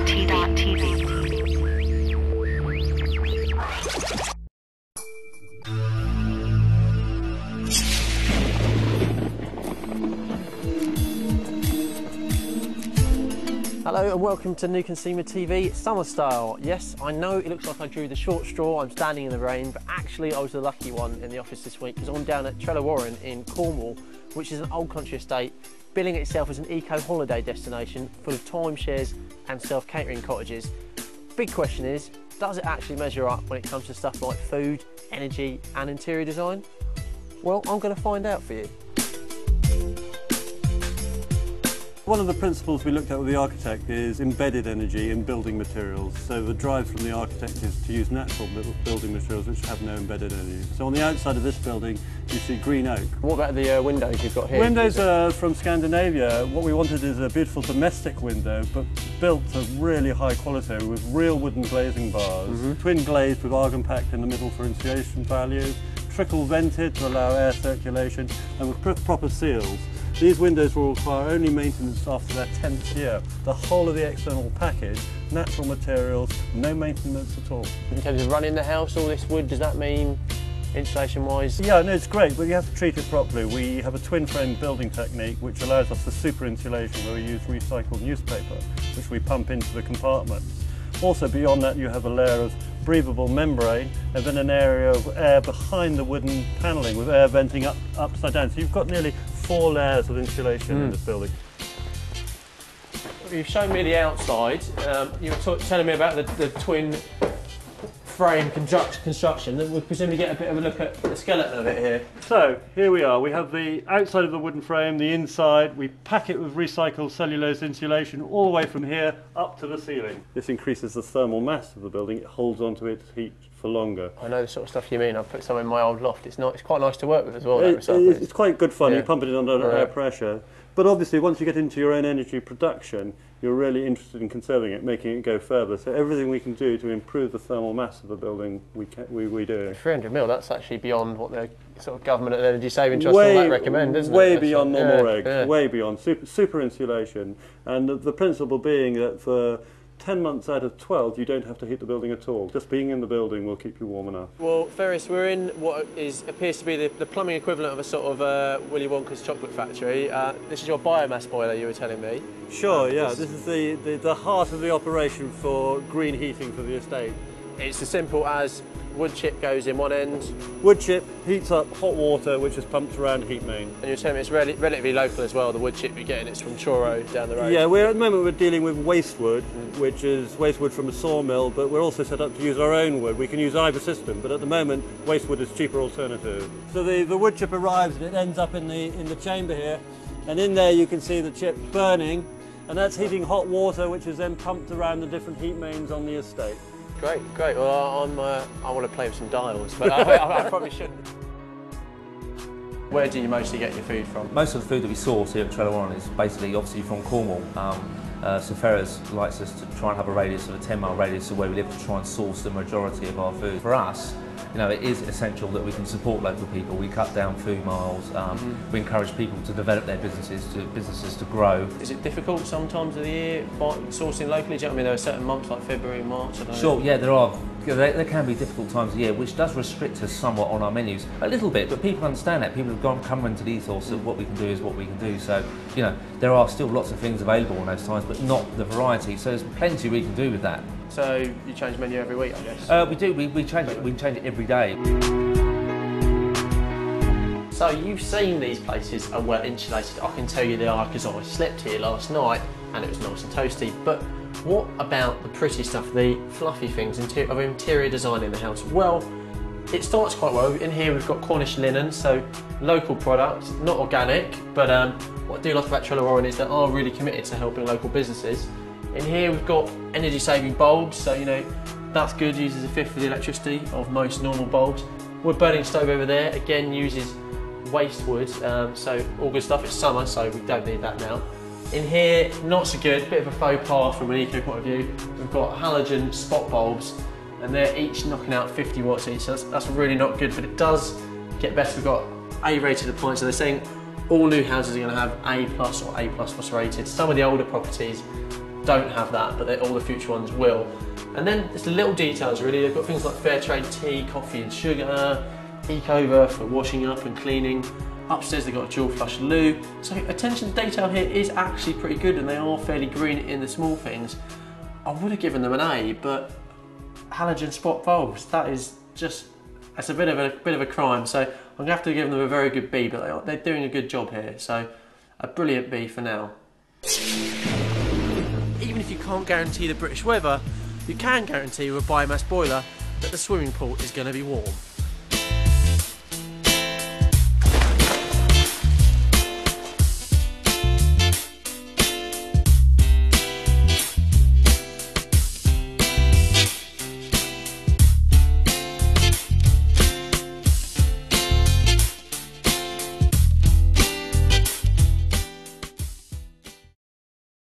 Trelowarren.tv. Hello and welcome to New Consumer TV Summer Style. Yes, I know it looks like I drew the short straw, I'm standing in the rain, but actually I was the lucky one in the office this week because I'm down at Trelowarren in Cornwall, which is an old country estate, billing itself as an eco-holiday destination full of timeshares and self-catering cottages. Big question is, does it actually measure up when it comes to stuff like food, energy and interior design? Well, I'm going to find out for you. One of the principles we looked at with the architect is embedded energy in building materials. So the drive from the architect is to use natural building materials which have no embedded energy. So on the outside of this building you see green oak. What about the windows you've got here? Windows are from Scandinavia. What we wanted is a beautiful domestic window but built to really high quality with real wooden glazing bars. Twin glazed with argon packed in the middle for insulation value, trickle vented to allow air circulation and with proper seals. These windows will require only maintenance after their 10th year. The whole of the external package, natural materials, no maintenance at all. In terms of running the house, all this wood, does that mean insulation wise? Yeah, no, it's great, but you have to treat it properly. We have a twin frame building technique which allows us the super insulation where we use recycled newspaper, which we pump into the compartments. Also beyond that you have a layer of breathable membrane and then an area of air behind the wooden panelling with air venting upside down. So you've got nearly 4 layers of insulation in this building. You've shown me the outside. You were telling me about the twin frame construction. We'll presumably get a bit of a look at the skeleton of it here. So here we are. We have the outside of the wooden frame, the inside. We pack it with recycled cellulose insulation all the way from here up to the ceiling. This increases the thermal mass of the building. It holds onto its heat for longer. I know the sort of stuff you mean. I've put some in my old loft. It's quite nice to work with as well. It's quite good fun. Yeah. You pump it in under air pressure. But obviously once you get into your own energy production, you're really interested in conserving it, making it go further. So everything we can do to improve the thermal mass of the building, we do. 300 mil, that's actually beyond what the sort of government and energy saving trust might recommend, isn't it? Way beyond normal regs, way beyond. Super insulation. And the principle being that for 10 months out of 12 you don't have to heat the building at all. Just being in the building will keep you warm enough. Well, Ferris, we're in what appears to be the plumbing equivalent of a sort of Willy Wonka's chocolate factory. This is your biomass boiler, you were telling me. Sure, yeah. This is the heart of the operation for green heating for the estate. It's as simple as wood chip goes in one end. Wood chip heats up hot water which is pumped around heat main. And you're telling me it's relatively local as well, the wood chip you're getting, it's from Truro down the road. Yeah, at the moment we're dealing with waste wood, which is waste wood from a sawmill, but we're also set up to use our own wood. We can use either system, but at the moment waste wood is a cheaper alternative. So the wood chip arrives and it ends up in the chamber here, and in there you can see the chip burning, and that's heating hot water which is then pumped around the different heat mains on the estate. Great. Well, I want to play with some dials, but I probably shouldn't. Where do you mostly get your food from? Most of the food that we source here at Trelowarren is basically obviously from Cornwall. So Ferris likes us to try and have a radius of a 10-mile radius of where we live to try and source the majority of our food. For us, you know, it is essential that we can support local people. We cut down food miles. We encourage people to develop their businesses to grow. Is it difficult sometimes of the year sourcing locally? Do you know what I mean? There are certain months like February and March. Sure, yeah, there are. There can be difficult times of year, which does restrict us somewhat on our menus a little bit. But people understand that. People have come into the ethos of what we can do is what we can do. So, you know, there are still lots of things available in those times, but not the variety. So there's plenty we can do with that. So you change menu every week, I guess? We do. We change it. We change it every day. So you've seen these places are well insulated. I can tell you they are because I slept here last night and it was nice and toasty. But what about the pretty stuff, the fluffy things of interior design in the house? Well, it starts quite well. In here we've got Cornish linen, so local product, not organic. But what I do like about Trelowarren is they are really committed to helping local businesses. In here we've got energy saving bulbs, so you know that's good, uses a fifth of the electricity of most normal bulbs. Wood burning stove over there, again uses waste wood, so all good stuff. It's summer, so we don't need that now. In here, not so good, bit of a faux pas from an eco point of view. We've got halogen spot bulbs, and they're each knocking out 50 watts each, so that's really not good, but it does get better. We've got A-rated appliances, so they're saying all new houses are going to have A+ or A++ rated. Some of the older properties don't have that, but all the future ones will. And then it's the little details really. They've got things like fair trade tea, coffee and sugar, Ecover for washing up and cleaning. Upstairs they've got a dual flush loo. So attention to detail here is actually pretty good, and they are fairly green in the small things. I would have given them an A, but halogen spot bulbs, that's a bit of a crime. So I'm gonna have to give them a very good B, but they're doing a good job here. So a brilliant B for now. Even if you can't guarantee the British weather, you can guarantee with a biomass boiler that the swimming pool is going to be warm.